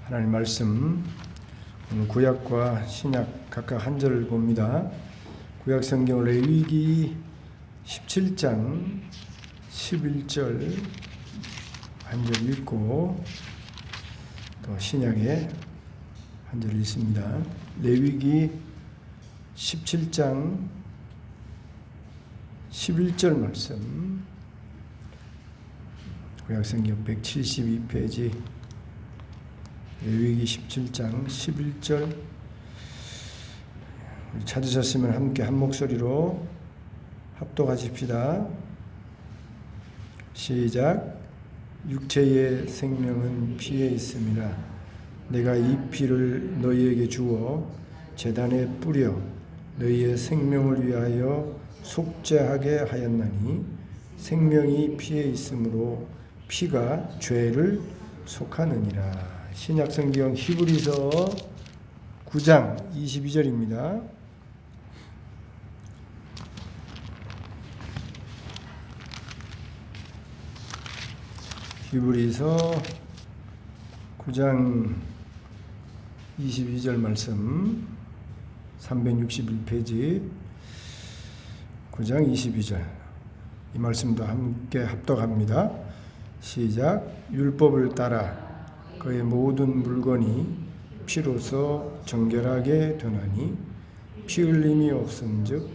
하나님 말씀 오늘 구약과 신약 각각 한 절을 봅니다. 구약 성경 레위기 17장 11절 한 절 읽고 또 신약에 한 절 읽습니다. 레위기 17장 11절 말씀, 구약 성경 172페이지 레위기 17장 11절 찾으셨으면 함께 한 목소리로 합독하십시다. 시작. 육체의 생명은 피에 있음이라 내가 이 피를 너희에게 주어 제단에 뿌려 너희의 생명을 위하여 속죄하게 하였나니 생명이 피에 있으므로 피가 죄를 속하느니라. 신약성경 히브리서 9장 22절입니다. 히브리서 9장 22절 말씀 361페이지 9장 22절 이 말씀도 함께 합독합니다. 시작. 율법을 따라 그의 모든 물건이 피로서 정결하게 되나니 피 흘림이 없은즉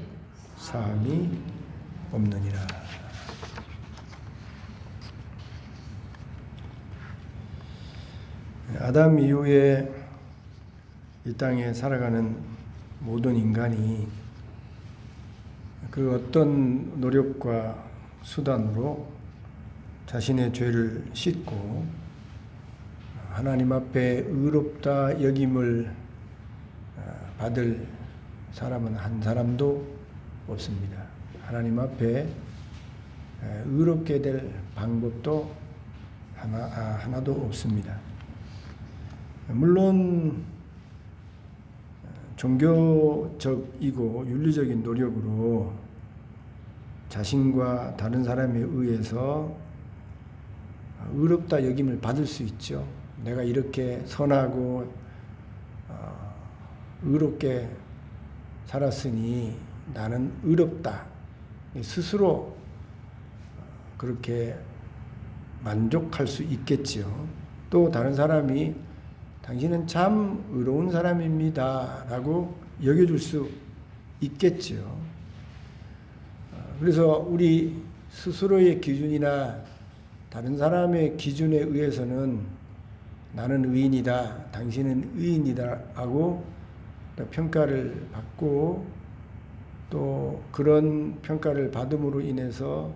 사함이 없느니라. 아담 이후에 이 땅에 살아가는 모든 인간이 그 어떤 노력과 수단으로 자신의 죄를 씻고 하나님 앞에 의롭다 여김을 받을 사람은 한 사람도 없습니다. 하나님 앞에 의롭게 될 방법도 하나도 없습니다. 물론 종교적이고 윤리적인 노력으로 자신과 다른 사람에 의해서 의롭다 여김을 받을 수 있죠. 내가 이렇게 선하고 의롭게 살았으니 나는 의롭다. 스스로 그렇게 만족할 수 있겠지요. 또 다른 사람이 당신은 참 의로운 사람입니다 라고 여겨줄 수 있겠지요. 그래서 우리 스스로의 기준이나 다른 사람의 기준에 의해서는 나는 의인이다, 당신은 의인이다 하고 평가를 받고 또 그런 평가를 받음으로 인해서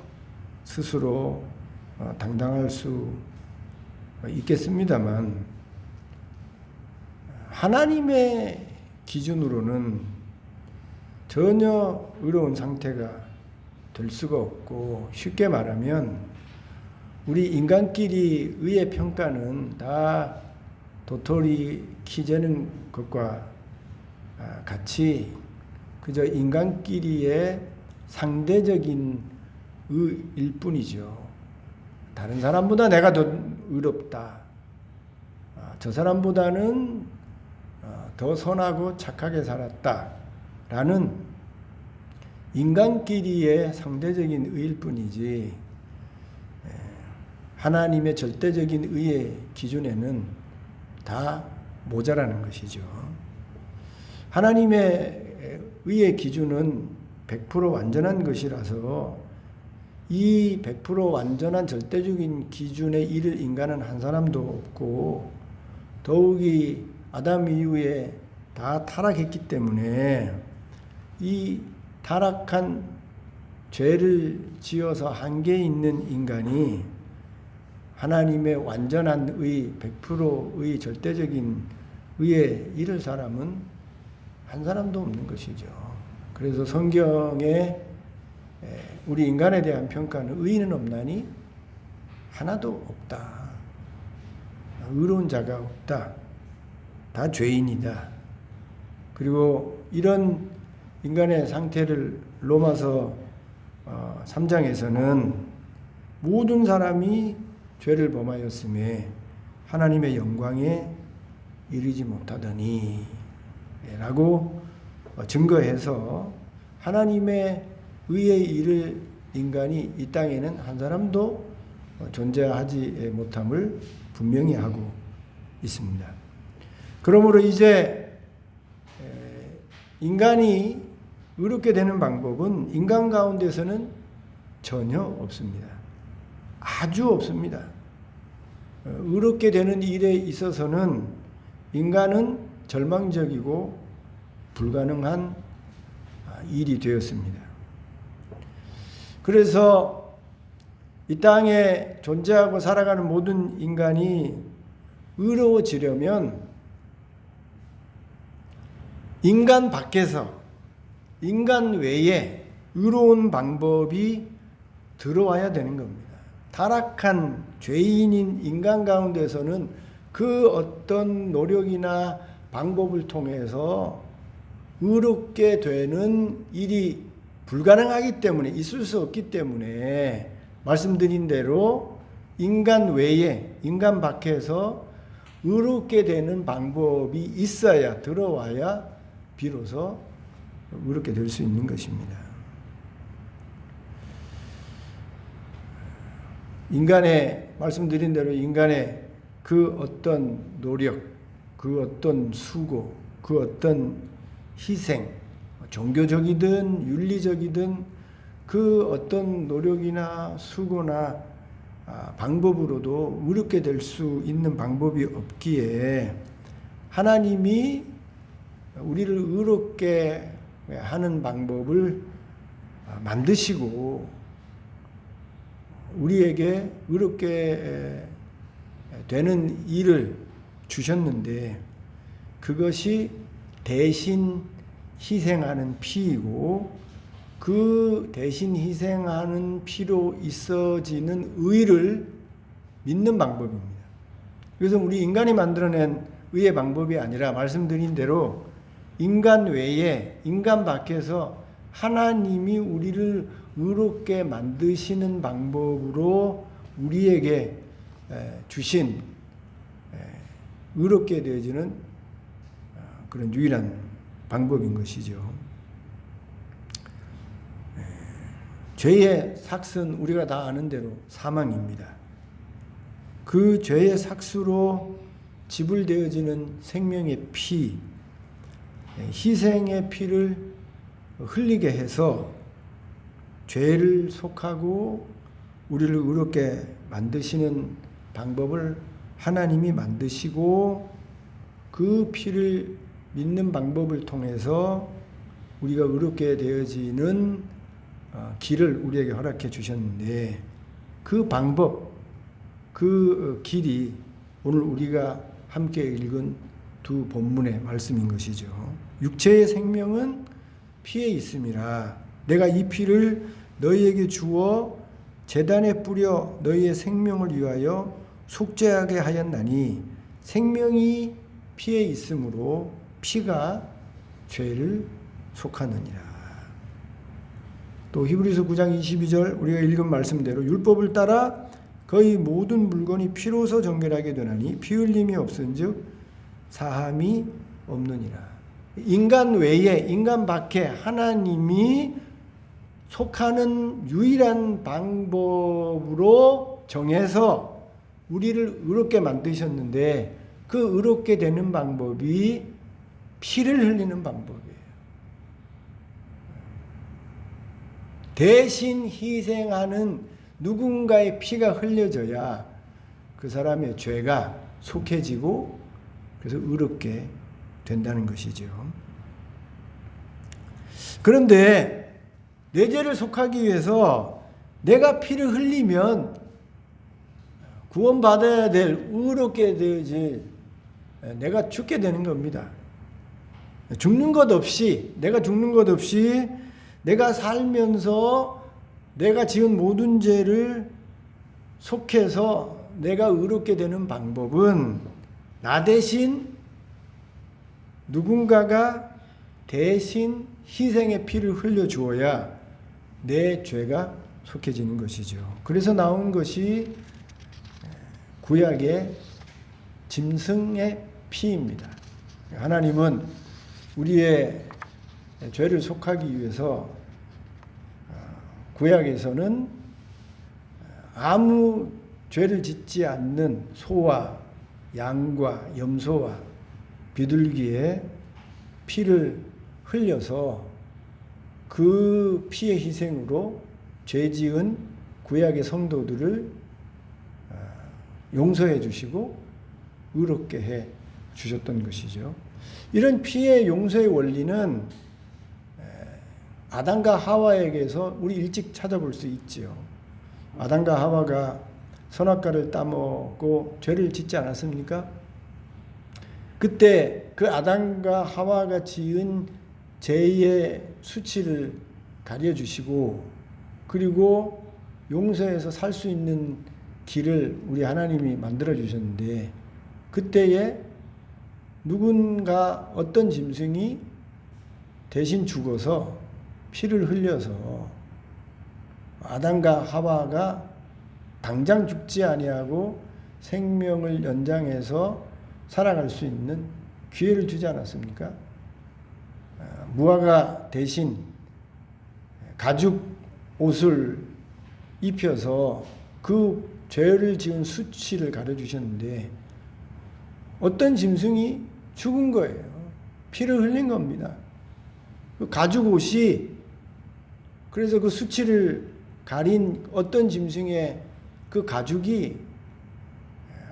스스로 당당할 수 있겠습니다만 하나님의 기준으로는 전혀 의로운 상태가 될 수가 없고, 쉽게 말하면 우리 인간끼리 의의 평가는 다 도토리 키재는 것과 같이 그저 인간끼리의 상대적인 의일 뿐이죠. 다른 사람보다 내가 더 의롭다. 저 사람보다는 더 선하고 착하게 살았다. 라는 인간끼리의 상대적인 의일 뿐이지 하나님의 절대적인 의의 기준에는 다 모자라는 것이죠. 하나님의 의의 기준은 100% 완전한 것이라서 이 100% 완전한 절대적인 기준에 이를 인간은 한 사람도 없고, 더욱이 아담 이후에 다 타락했기 때문에 의 타락한 죄를 지어서 한계 있는 인간이 하나님의 완전한 의, 100%의 절대적인 의에 이를 사람은 한 사람도 없는 것이죠. 그래서 성경에 우리 인간에 대한 평가는 의인은 없나니 하나도 없다. 의로운 자가 없다. 다 죄인이다. 그리고 이런 인간의 상태를 로마서 3장에서는 모든 사람이 죄를 범하였음에 하나님의 영광에 이르지 못하더니 라고 증거해서 하나님의 의에 이를 인간이 이 땅에는 한 사람도 존재하지 못함을 분명히 하고 있습니다. 그러므로 이제 인간이 의롭게 되는 방법은 인간 가운데서는 전혀 없습니다. 아주 없습니다. 의롭게 되는 일에 있어서는 인간은 절망적이고 불가능한 일이 되었습니다. 그래서 이 땅에 존재하고 살아가는 모든 인간이 의로워지려면 인간 밖에서, 인간 외에 의로운 방법이 들어와야 되는 겁니다. 타락한 죄인인 인간 가운데서는 그 어떤 노력이나 방법을 통해서 의롭게 되는 일이 불가능하기 때문에, 있을 수 없기 때문에 말씀드린 대로 인간 외에, 인간 밖에서 의롭게 되는 방법이 있어야, 들어와야 비로소 의롭게 될 수 있는 것입니다. 인간의, 말씀드린 대로 인간의 그 어떤 노력, 그 어떤 수고, 그 어떤 희생, 종교적이든 윤리적이든 그 어떤 노력이나 수고나 방법으로도 의롭게 될 수 있는 방법이 없기에 하나님이 우리를 의롭게 하는 방법을 만드시고 우리에게 의롭게 되는 일을 주셨는데 그것이 대신 희생하는 피이고 그 대신 희생하는 피로 있어지는 의를 믿는 방법입니다. 그래서 우리 인간이 만들어낸 의의 방법이 아니라 말씀드린 대로 인간 외에, 인간 밖에서 하나님이 우리를 의롭게 만드시는 방법으로 우리에게 주신 의롭게 되어지는 그런 유일한 방법인 것이죠. 죄의 삭은 우리가 다 아는 대로 사망입니다. 그 죄의 삭수로 지불되어지는 생명의 피, 희생의 피를 흘리게 해서 죄를 속하고 우리를 의롭게 만드시는 방법을 하나님이 만드시고 그 피를 믿는 방법을 통해서 우리가 의롭게 되어지는 길을 우리에게 허락해 주셨는데 그 방법, 그 길이 오늘 우리가 함께 읽은 두 본문의 말씀인 것이죠. 육체의 생명은 피에 있음이라 내가 이 피를 너희에게 주어 제단에 뿌려 너희의 생명을 위하여 속죄하게 하였나니 생명이 피에 있으므로 피가 죄를 속하느니라. 또 히브리서 9장 22절 우리가 읽은 말씀대로 율법을 따라 거의 모든 물건이 피로서 정결하게 되나니 피 흘림이 없은즉 사함이 없느니라. 인간 외에, 인간 밖에 하나님이 속하는 유일한 방법으로 정해서 우리를 의롭게 만드셨는데 그 의롭게 되는 방법이 피를 흘리는 방법이에요. 대신 희생하는 누군가의 피가 흘려져야 그 사람의 죄가 속해지고 그래서 의롭게 된다는 것이죠. 그런데 내 죄를 속하기 위해서 내가 피를 흘리면 구원받아야 될 의롭게 되어질 내가 죽게 되는 겁니다. 죽는 것 없이, 내가 죽는 것 없이 내가 살면서 내가 지은 모든 죄를 속해서 내가 의롭게 되는 방법은 나 대신 누군가가 대신 희생의 피를 흘려주어야 내 죄가 속해지는 것이죠. 그래서 나온 것이 구약의 짐승의 피입니다. 하나님은 우리의 죄를 속하기 위해서 구약에서는 아무 죄를 짓지 않는 소와 양과 염소와 비둘기의 피를 흘려서 그 피의 희생으로 죄 지은 구약의 성도들을 용서해 주시고 의롭게 해 주셨던 것이죠. 이런 피의 용서의 원리는 아담과 하와에게서 우리 일찍 찾아볼 수 있지요. 아담과 하와가 선악과를 따먹고 죄를 짓지 않았습니까? 그때 그 아담과 하와가 지은 죄의 수치를 가려주시고 그리고 용서해서 살 수 있는 길을 우리 하나님이 만들어 주셨는데 그때에 누군가 어떤 짐승이 대신 죽어서 피를 흘려서 아담과 하와가 당장 죽지 아니하고 생명을 연장해서 살아갈 수 있는 기회를 주지 않았습니까? 무화과 대신 가죽 옷을 입혀서 그 죄를 지은 수치를 가려주셨는데 어떤 짐승이 죽은 거예요. 피를 흘린 겁니다. 그 가죽 옷이 그래서 그 수치를 가린 어떤 짐승의 그 가죽이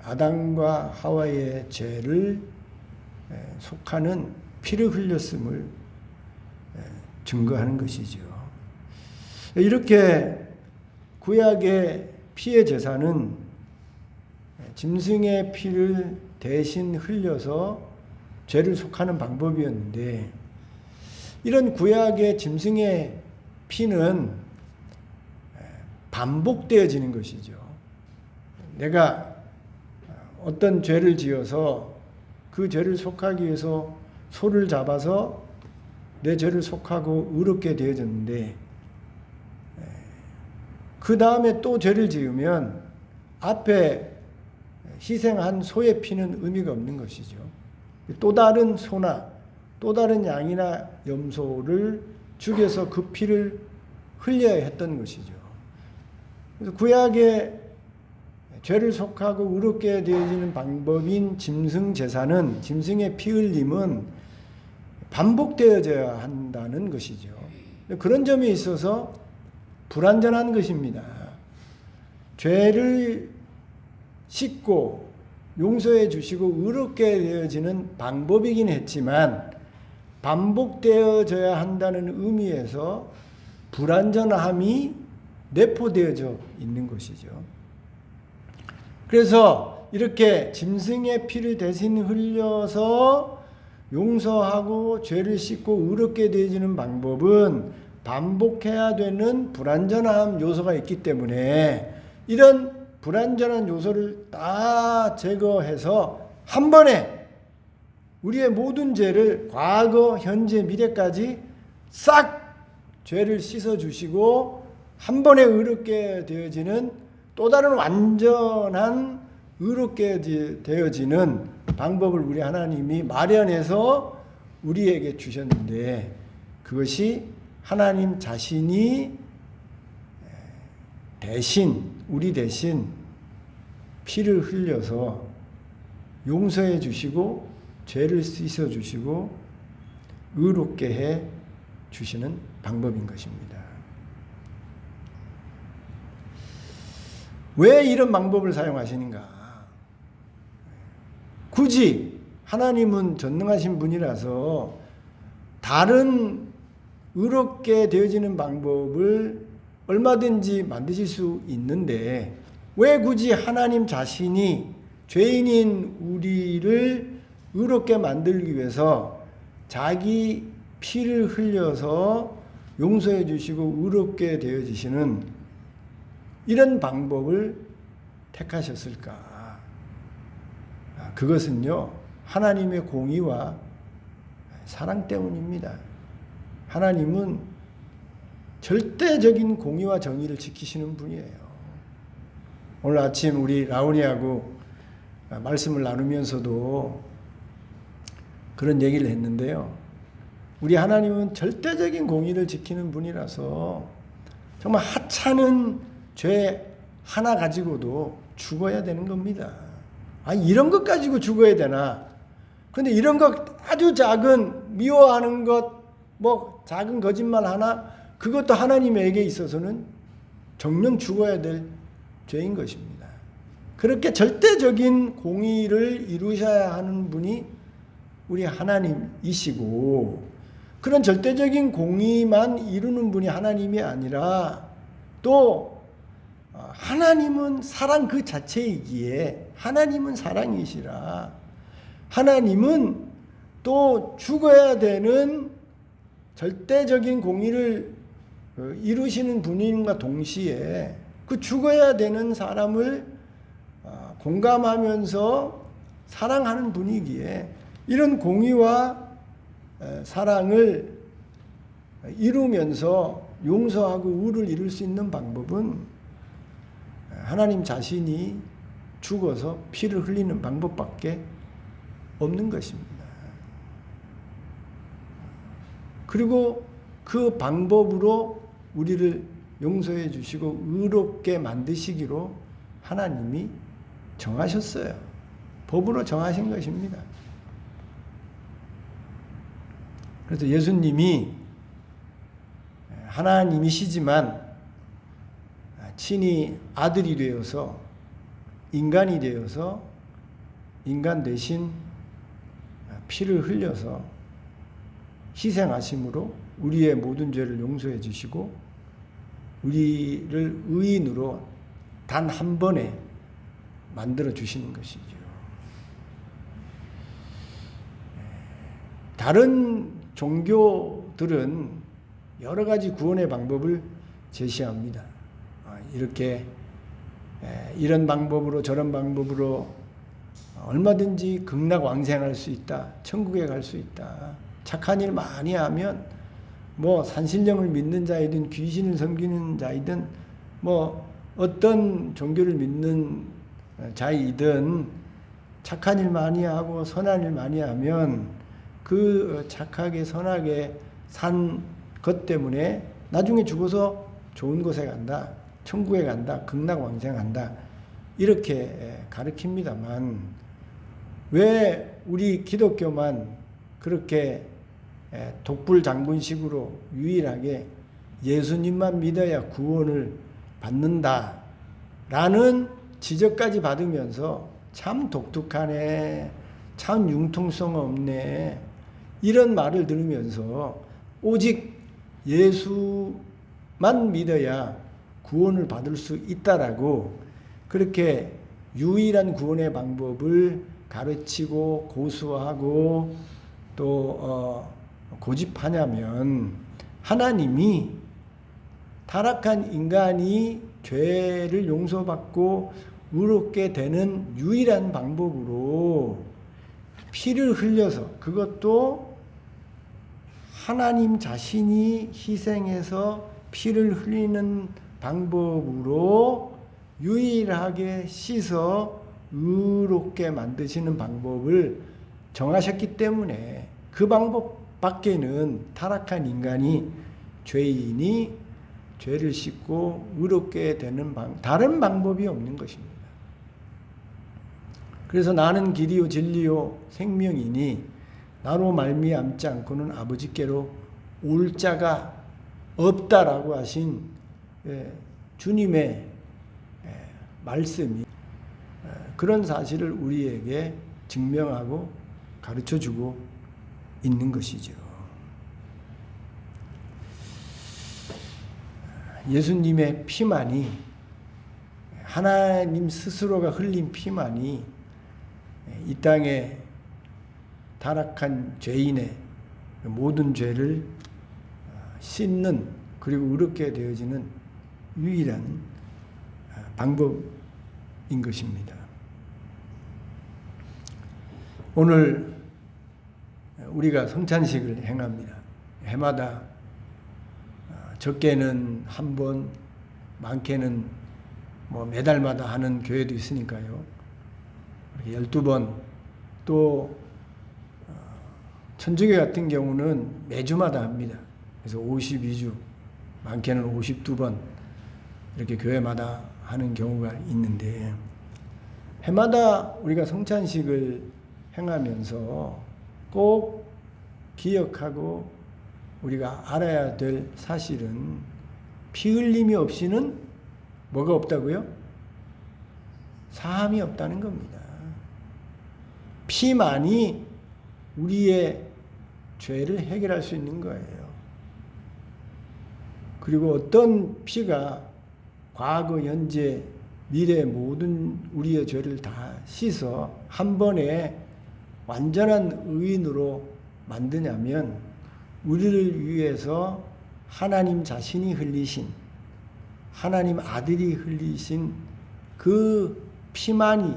아담과 하와의 죄를 속하는 피를 흘렸음을 증거하는 것이죠. 이렇게 구약의 피의 제사는 짐승의 피를 대신 흘려서 죄를 속하는 방법이었는데 이런 구약의 짐승의 피는 반복되어지는 것이죠. 내가 어떤 죄를 지어서 그 죄를 속하기 위해서 소를 잡아서 내 죄를 속하고 의롭게 되어졌는데 그 다음에 또 죄를 지으면 앞에 희생한 소의 피는 의미가 없는 것이죠. 또 다른 소나 또 다른 양이나 염소를 죽여서 그 피를 흘려야 했던 것이죠. 그래서 구약의 죄를 속하고 의롭게 되어지는 방법인 짐승 제사는 짐승의 피 흘림은 반복되어져야 한다는 것이죠. 그런 점에 있어서 불완전한 것입니다. 죄를 씻고 용서해 주시고 의롭게 되어지는 방법이긴 했지만 반복되어져야 한다는 의미에서 불완전함이 내포되어져 있는 것이죠. 그래서 이렇게 짐승의 피를 대신 흘려서 용서하고 죄를 씻고 의롭게 되어지는 방법은 반복해야 되는 불완전함 요소가 있기 때문에 이런 불완전한 요소를 다 제거해서 한 번에 우리의 모든 죄를 과거, 현재, 미래까지 싹 죄를 씻어주시고 한 번에 의롭게 되어지는 또 다른 완전한 의롭게 되어지는 방법을 우리 하나님이 마련해서 우리에게 주셨는데 그것이 하나님 자신이 대신 우리 대신 피를 흘려서 용서해 주시고 죄를 씻어 주시고 의롭게 해 주시는 방법인 것입니다. 왜 이런 방법을 사용하시는가? 굳이 하나님은 전능하신 분이라서 다른 의롭게 되어지는 방법을 얼마든지 만드실 수 있는데 왜 굳이 하나님 자신이 죄인인 우리를 의롭게 만들기 위해서 자기 피를 흘려서 용서해 주시고 의롭게 되어지시는 이런 방법을 택하셨을까? 그것은요, 하나님의 공의와 사랑 때문입니다. 하나님은 절대적인 공의와 정의를 지키시는 분이에요. 오늘 아침 우리 라온이하고 말씀을 나누면서도 그런 얘기를 했는데요. 우리 하나님은 절대적인 공의를 지키는 분이라서 정말 하찮은 죄 하나 가지고도 죽어야 되는 겁니다. 아니, 이런 것 가지고 죽어야 되나? 근데 이런 것 아주 작은 미워하는 것, 뭐 작은 거짓말 하나, 그것도 하나님에게 있어서는 정령 죽어야 될 죄인 것입니다. 그렇게 절대적인 공의를 이루셔야 하는 분이 우리 하나님이시고, 그런 절대적인 공의만 이루는 분이 하나님이 아니라 또 하나님은 사랑 그 자체이기에 하나님은 사랑이시라 하나님은 또 죽어야 되는 절대적인 공의를 이루시는 분인과 동시에 그 죽어야 되는 사람을 공감하면서 사랑하는 분이기에 이런 공의와 사랑을 이루면서 용서하고 의를 이룰 수 있는 방법은 하나님 자신이 죽어서 피를 흘리는 방법밖에 없는 것입니다. 그리고 그 방법으로 우리를 용서해 주시고 의롭게 만드시기로 하나님이 정하셨어요. 법으로 정하신 것입니다. 그래서 예수님이 하나님이시지만 친히 아들이 되어서 인간이 되어서 인간 대신 피를 흘려서 희생하심으로 우리의 모든 죄를 용서해 주시고 우리를 의인으로 단 한 번에 만들어 주시는 것이죠. 다른 종교들은 여러 가지 구원의 방법을 제시합니다. 이렇게 이런 방법으로 저런 방법으로 얼마든지 극락왕생할 수 있다. 천국에 갈 수 있다. 착한 일 많이 하면 뭐 산신령을 믿는 자이든 귀신을 섬기는 자이든 뭐 어떤 종교를 믿는 자이든 착한 일 많이 하고 선한 일 많이 하면 그 착하게 선하게 산 것 때문에 나중에 죽어서 좋은 곳에 간다. 천국에 간다. 극락왕생한다. 이렇게 가르칩니다만 왜 우리 기독교만 그렇게 독불장군식으로 유일하게 예수님만 믿어야 구원을 받는다라는 지적까지 받으면서 참 독특하네, 참 융통성 없네 이런 말을 들으면서 오직 예수만 믿어야 구원을 받을 수 있다라고 그렇게 유일한 구원의 방법을 가르치고 고수하고 또 고집하냐면 하나님이 타락한 인간이 죄를 용서받고 의롭게 되는 유일한 방법으로 피를 흘려서 그것도 하나님 자신이 희생해서 피를 흘리는 방법으로 유일하게 씻어 의롭게 만드시는 방법을 정하셨기 때문에 그 방법 밖에는 타락한 인간이 죄인이 죄를 씻고 의롭게 되는 다른 방법이 없는 것입니다. 그래서 나는 길이요 진리요 생명이니 나로 말미암지 않고는 아버지께로 올 자가 없다라고 하신 주님의 말씀이 그런 사실을 우리에게 증명하고 가르쳐주고 있는 것이죠. 예수님의 피만이 하나님 스스로가 흘린 피만이 이 땅에 타락한 죄인의 모든 죄를 씻는 그리고 의롭게 되어지는 유일한 방법인 것입니다. 오늘 우리가 성찬식을 행합니다. 해마다 적게는 한 번, 많게는 뭐 매달마다 하는 교회도 있으니까요. 12번 또 천주교 같은 경우는 매주마다 합니다. 그래서 52주, 많게는 52번 이렇게 교회마다 하는 경우가 있는데, 해마다 우리가 성찬식을 행하면서 꼭 기억하고 우리가 알아야 될 사실은, 피 흘림이 없이는 뭐가 없다고요? 사함이 없다는 겁니다. 피만이 우리의 죄를 해결할 수 있는 거예요. 그리고 어떤 피가 과거, 현재, 미래 모든 우리의 죄를 다 씻어 한 번에 완전한 의인으로 만드냐면, 우리를 위해서 하나님 자신이 흘리신, 하나님 아들이 흘리신 그 피만이,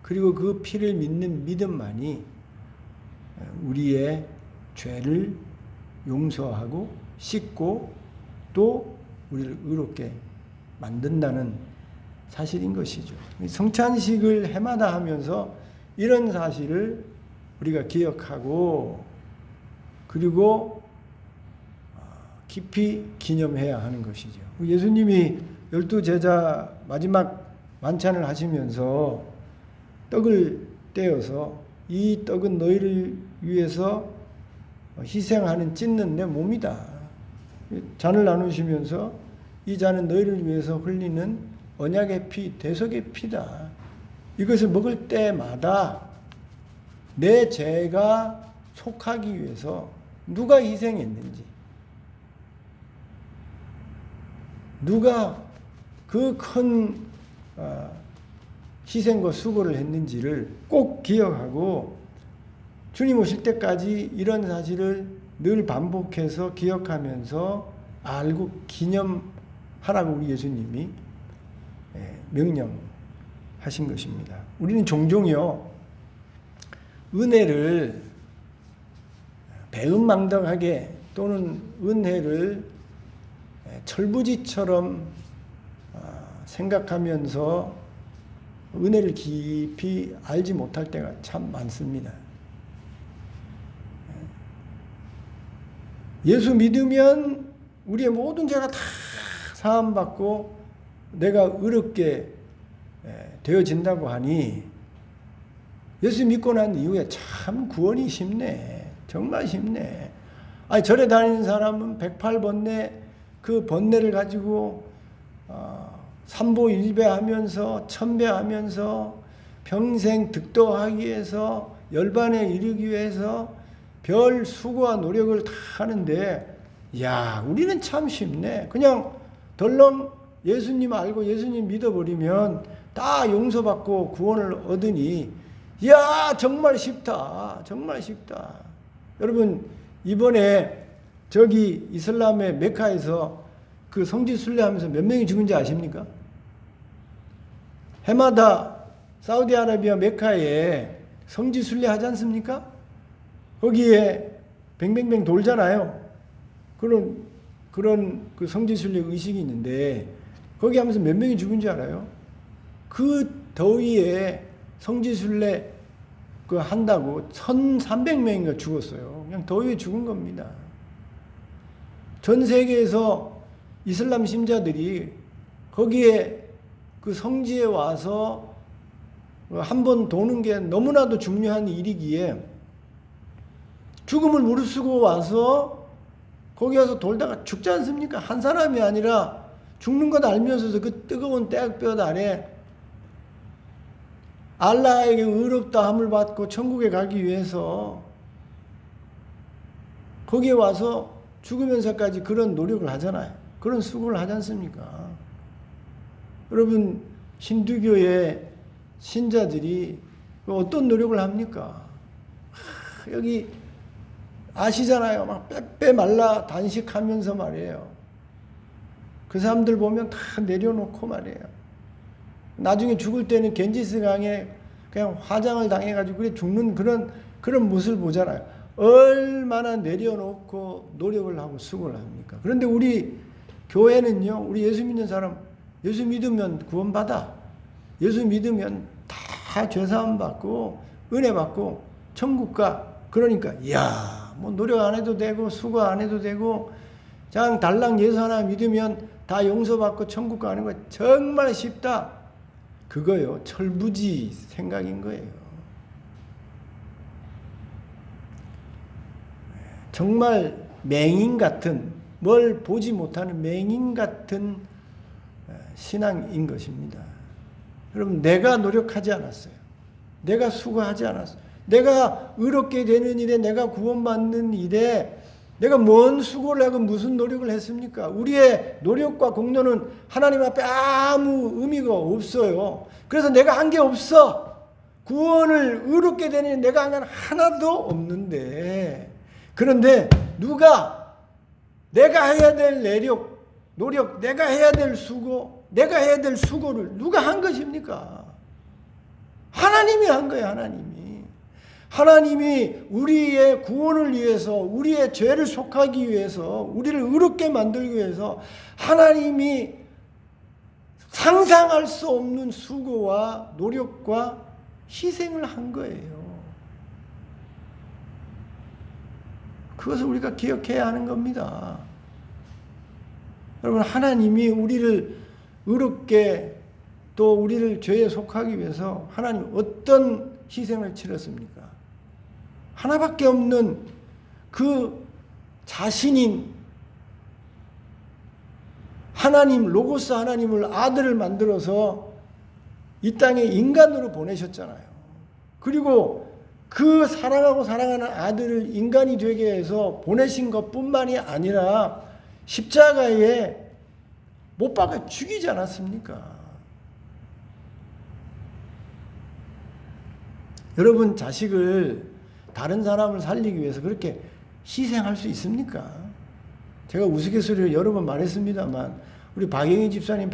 그리고 그 피를 믿는 믿음만이 우리의 죄를 용서하고 씻고 또 우리를 의롭게 만든다는 사실인 것이죠. 성찬식을 해마다 하면서 이런 사실을 우리가 기억하고, 그리고 깊이 기념해야 하는 것이죠. 예수님이 12제자 마지막 만찬을 하시면서 떡을 떼어서, 이 떡은 너희를 위해서 희생하는 찢는 내 몸이다. 잔을 나누시면서 이 잔은 너희를 위해서 흘리는 언약의 피, 대속의 피다. 이것을 먹을 때마다 내 죄가 속하기 위해서 누가 희생했는지, 누가 그 큰 희생과 수고를 했는지를 꼭 기억하고, 주님 오실 때까지 이런 사실을 늘 반복해서 기억하면서 알고 기념하라고 우리 예수님이 명령하신 것입니다. 우리는 종종요, 은혜를 배은망덕하게, 또는 은혜를 철부지처럼 생각하면서 은혜를 깊이 알지 못할 때가 참 많습니다. 예수 믿으면 우리의 모든 죄가 다 사함받고 내가 의롭게 되어진다고 하니, 예수 믿고 난 이후에 참 구원이 쉽네. 정말 쉽네. 아니, 절에 다니는 사람은 108번뇌, 그 번뇌를 가지고 삼보일배하면서 천배하면서 평생 득도하기 위해서, 열반에 이르기 위해서 별 수고와 노력을 다 하는데, 야, 우리는 참 쉽네. 그냥 덜렁 예수님 알고 예수님 믿어버리면 다 용서받고 구원을 얻으니, 야, 정말 쉽다. 정말 쉽다. 여러분, 이번에 저기 이슬람의 메카에서 그 성지 순례하면서 몇 명이 죽은지 아십니까? 해마다 사우디아라비아 메카에 성지 순례하지 않습니까? 거기에 뱅뱅뱅 돌잖아요. 그런 그 성지 순례 의식이 있는데, 거기 하면서 몇 명이 죽은지 알아요? 그 더위에 성지 순례 그 한다고 1,300명인가 죽었어요. 그냥 더위에 죽은 겁니다. 전 세계에서 이슬람 신자들이 거기에 그 성지에 와서 한 번 도는 게 너무나도 중요한 일이기에 죽음을 무릅쓰고 와서 거기 와서 돌다가 죽지 않습니까? 한 사람이 아니라 죽는 것 알면서도 그 뜨거운 떼약볕 아래 알라에게 의롭다 함을 받고 천국에 가기 위해서 거기에 와서 죽으면서까지 그런 노력을 하잖아요. 그런 수고를 하지 않습니까? 여러분, 힌두교의 신자들이 어떤 노력을 합니까? 여기 아시잖아요. 막 빼빼 말라 단식하면서 말이에요. 그 사람들 보면 다 내려놓고 말이에요. 나중에 죽을 때는 겐지스 강에 그냥 화장을 당해가지고 그래 죽는 그런 모습을 보잖아요. 얼마나 내려놓고 노력을 하고 수고를 합니까? 그런데 우리 교회는요, 우리 예수 믿는 사람, 예수 믿으면 구원받아. 예수 믿으면 다 죄사함 받고 은혜 받고 천국 가. 그러니까, 이야, 뭐 노력 안 해도 되고 수고 안 해도 되고 그냥 달랑 예수 하나 믿으면 다 용서받고 천국 가는 거 정말 쉽다. 그거요. 철부지 생각인 거예요. 정말 맹인 같은, 뭘 보지 못하는 맹인 같은 신앙인 것입니다. 여러분, 내가 노력하지 않았어요. 내가 수고하지 않았어요. 내가 의롭게 되는 일에, 내가 구원받는 일에 내가 뭔 수고를 하고 무슨 노력을 했습니까? 우리의 노력과 공로는 하나님 앞에 아무 의미가 없어요. 그래서 내가 한 게 없어. 구원을 의롭게 되는 내가 한 건 하나도 없는데, 그런데 누가 내가 해야 될 노력, 내가 해야 될 수고, 내가 해야 될 수고를 누가 한 것입니까? 하나님이 한 거예요. 하나님이 우리의 구원을 위해서, 우리의 죄를 속하기 위해서, 우리를 의롭게 만들기 위해서 하나님이 상상할 수 없는 수고와 노력과 희생을 한 거예요. 그것을 우리가 기억해야 하는 겁니다. 여러분, 하나님이 우리를 의롭게 또 우리를 죄에 속하기 위해서 하나님 어떤 희생을 치렀습니까? 하나밖에 없는 그 자신인 하나님, 로고스 하나님을 아들을 만들어서 이 땅에 인간으로 보내셨잖아요. 그리고 그 사랑하고 사랑하는 아들을 인간이 되게 해서 보내신 것뿐만이 아니라 십자가에 못 박아 죽이지 않았습니까? 여러분, 자식을 다른 사람을 살리기 위해서 그렇게 희생할 수 있습니까? 제가 우스갯소리로 여러 번 말했습니다만 우리 박영희 집사님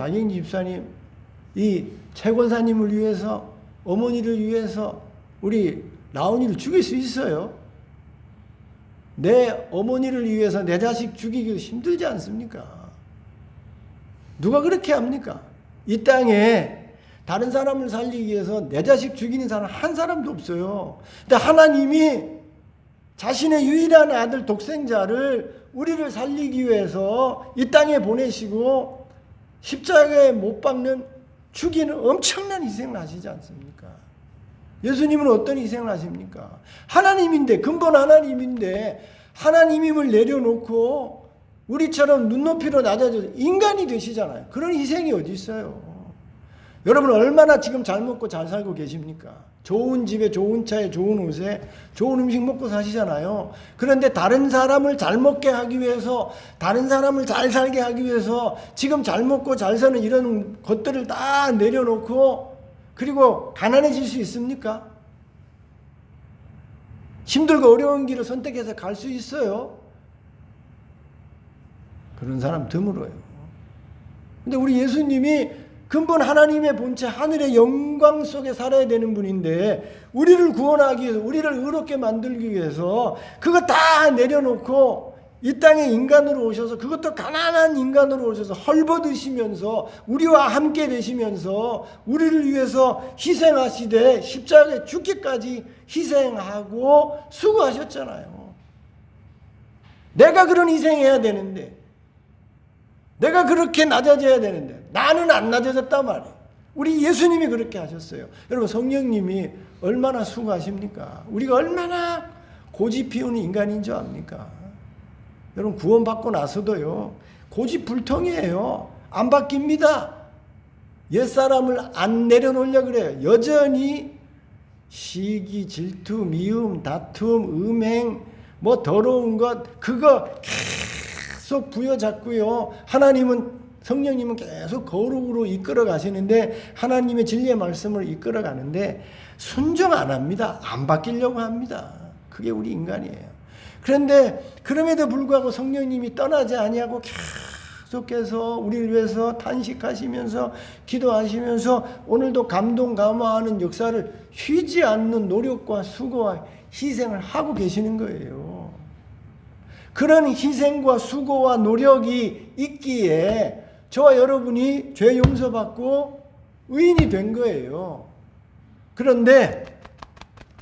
이 최 권사님을 위해서, 어머니를 위해서 우리 라온이를 죽일 수 있어요? 내 어머니를 위해서 내 자식 죽이기도 힘들지 않습니까? 누가 그렇게 합니까? 이 땅에 다른 사람을 살리기 위해서 내 자식 죽이는 사람 한 사람도 없어요. 근데 하나님이 자신의 유일한 아들 독생자를 우리를 살리기 위해서 이 땅에 보내시고 십자가에 못 박는, 죽이는 엄청난 희생을 하시지 않습니까? 예수님은 어떤 희생을 하십니까? 하나님인데, 근본 하나님인데 하나님임을 내려놓고 우리처럼 눈높이로 낮아져서 인간이 되시잖아요. 그런 희생이 어디 있어요? 여러분, 얼마나 지금 잘 먹고 잘 살고 계십니까? 좋은 집에, 좋은 차에, 좋은 옷에, 좋은 음식 먹고 사시잖아요. 그런데 다른 사람을 잘 먹게 하기 위해서, 다른 사람을 잘 살게 하기 위해서 지금 잘 먹고 잘 사는 이런 것들을 다 내려놓고 그리고 가난해질 수 있습니까? 힘들고 어려운 길을 선택해서 갈 수 있어요? 그런 사람 드물어요. 근데 우리 예수님이 근본 하나님의 본체 하늘의 영광 속에 살아야 되는 분인데 우리를 구원하기 위해서, 우리를 의롭게 만들기 위해서 그거 다 내려놓고 이 땅에 인간으로 오셔서, 그것도 가난한 인간으로 오셔서 헐벗으시면서 우리와 함께 되시면서 우리를 위해서 희생하시되 십자가에 죽기까지 희생하고 수고하셨잖아요. 내가 그런 희생해야 되는데, 내가 그렇게 낮아져야 되는데 나는 안 낮아졌단 말이에요. 우리 예수님이 그렇게 하셨어요. 여러분, 성령님이 얼마나 수고하십니까? 우리가 얼마나 고집 피우는 인간인 줄 압니까? 여러분, 구원받고 나서도요, 고집불통이에요. 안 바뀝니다. 옛사람을 안 내려놓으려고 그래요. 여전히 시기, 질투, 미움, 다툼, 음행, 뭐 더러운 것, 그거 계속 부여잡고요. 성령님은 계속 거룩으로 이끌어 가시는데, 하나님의 진리의 말씀을 이끌어 가는데 순종 안 합니다. 안 바뀌려고 합니다. 그게 우리 인간이에요. 그런데 그럼에도 불구하고 성령님이 떠나지 아니하고 계속해서 우리를 위해서 탄식하시면서 기도하시면서 오늘도 감동 감화하는 역사를 쉬지 않는 노력과 수고와 희생을 하고 계시는 거예요. 그런 희생과 수고와 노력이 있기에 저와 여러분이 죄 용서받고 의인이 된 거예요. 그런데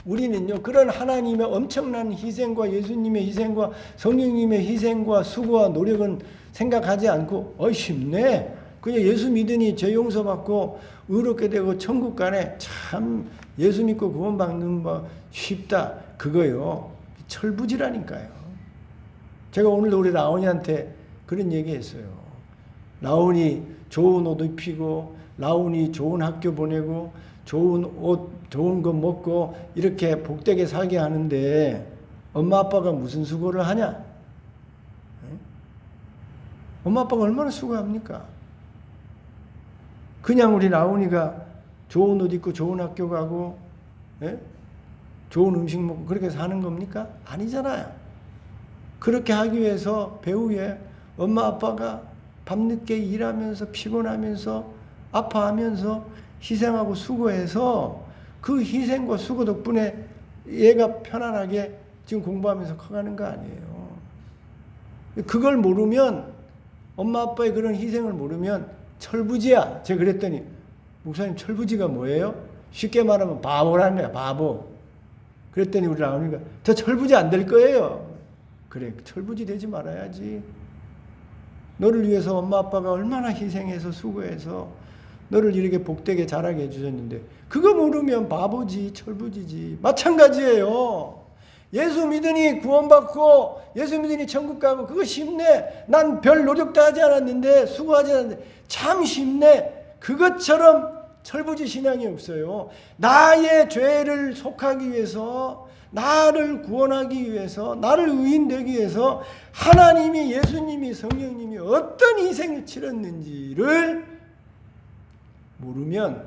우리는요, 그런 하나님의 엄청난 희생과 예수님의 희생과 성령님의 희생과 수고와 노력은 생각하지 않고 쉽네. 그냥 예수 믿으니 죄 용서받고 의롭게 되고 천국 가네. 참 예수 믿고 구원받는 거 쉽다. 그거요. 철부지라니까요. 제가 오늘도 우리 라온이한테 그런 얘기했어요. 라온이 좋은 옷 입히고 라온이 좋은 학교 보내고 좋은 옷, 좋은 거 먹고 이렇게 복되게 살게 하는데 엄마 아빠가 무슨 수고를 하냐? 엄마 아빠가 얼마나 수고합니까? 그냥 우리 라온이가 좋은 옷 입고 좋은 학교 가고 좋은 음식 먹고 그렇게 사는 겁니까? 아니잖아요. 그렇게 하기 위해서 배우에 엄마 아빠가 밤늦게 일하면서 피곤하면서 아파하면서 희생하고 수고해서 그 희생과 수고 덕분에 얘가 편안하게 지금 공부하면서 커가는 거 아니에요. 그걸 모르면 엄마 아빠의 그런 희생을 모르면 철부지야. 제가 그랬더니 목사님 철부지가 뭐예요? 쉽게 말하면 바보라는 거야. 바보. 그랬더니 우리 라온이가 저 철부지 안 될 거예요. 그래 철부지 되지 말아야지. 너를 위해서 엄마 아빠가 얼마나 희생해서 수고해서 너를 이렇게 복되게 자라게 해주셨는데 그거 모르면 바보지 철부지지. 마찬가지예요. 예수 믿으니 구원받고 예수 믿으니 천국 가고 그거 쉽네. 난 별 노력도 하지 않았는데 수고하지 않았는데 참 쉽네. 그것처럼 철부지 신앙이 없어요. 나의 죄를 속하기 위해서 나를 구원하기 위해서 나를 의인 되기 위해서 하나님이 예수님이 성령님이 어떤 희생을 치렀는지를 모르면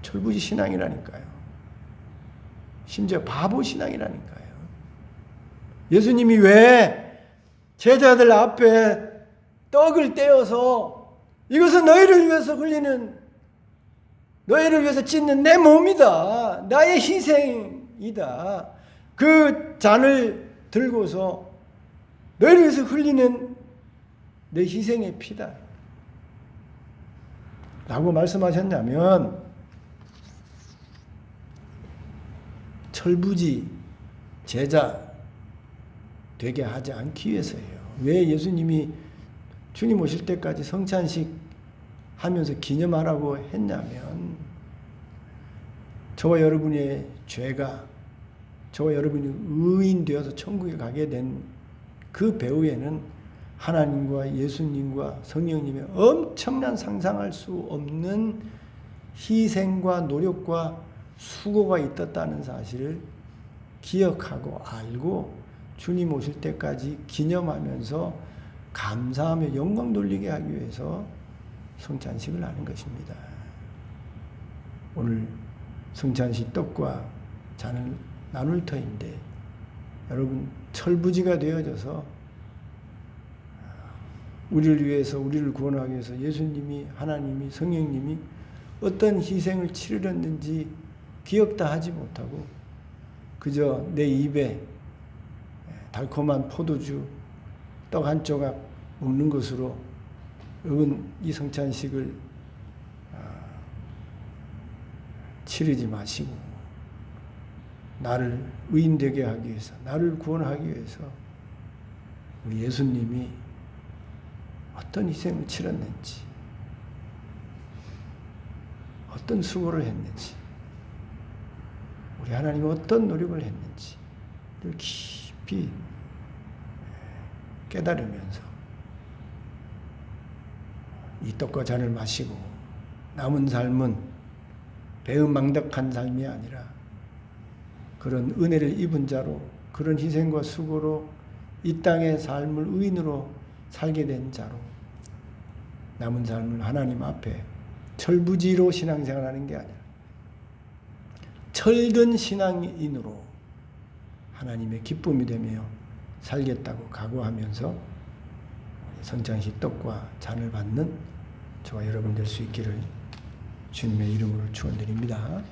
철부지 신앙이라니까요. 심지어 바보 신앙이라니까요. 예수님이 왜 제자들 앞에 떡을 떼어서 이것은 너희를 위해서 흘리는 너희를 위해서 찢는 내 몸이다. 나의 희생이다. 그 잔을 들고서 너희를 위해서 흘리는 내 희생의 피다. 라고 말씀하셨냐면 철부지 제자 되게 하지 않기 위해서예요. 왜 예수님이 주님 오실 때까지 성찬식 하면서 기념하라고 했냐면 저와 여러분의 죄가 저와 여러분이 의인 되어서 천국에 가게 된 그 배후에는 하나님과 예수님과 성령님의 엄청난 상상할 수 없는 희생과 노력과 수고가 있었다는 사실을 기억하고 알고 주님 오실 때까지 기념하면서 감사하며 영광 돌리게 하기 위해서 성찬식을 하는 것입니다. 오늘 성찬식 떡과 잔을 나눌 터인데 여러분 철부지가 되어져서 우리를 위해서 우리를 구원하기 위해서 예수님이 하나님이 성령님이 어떤 희생을 치르렸는지 기억도 하지 못하고 그저 내 입에 달콤한 포도주 떡 한 조각 먹는 것으로 여러분 이 성찬식을 치르지 마시고 나를 의인되게 하기 위해서 나를 구원하기 위해서 우리 예수님이 어떤 희생을 치렀는지 어떤 수고를 했는지 우리 하나님은 어떤 노력을 했는지를 깊이 깨달으면서 이 떡과 잔을 마시고 남은 삶은 배은망덕한 삶이 아니라 그런 은혜를 입은 자로 그런 희생과 수고로 이 땅의 삶을 의인으로 살게 된 자로 남은 삶을 하나님 앞에 철부지로 신앙생활하는 게 아니라 철든 신앙인으로 하나님의 기쁨이 되며 살겠다고 각오하면서 성찬식 떡과 잔을 받는 저와 여러분 될 수 있기를 주님의 이름으로 축원드립니다.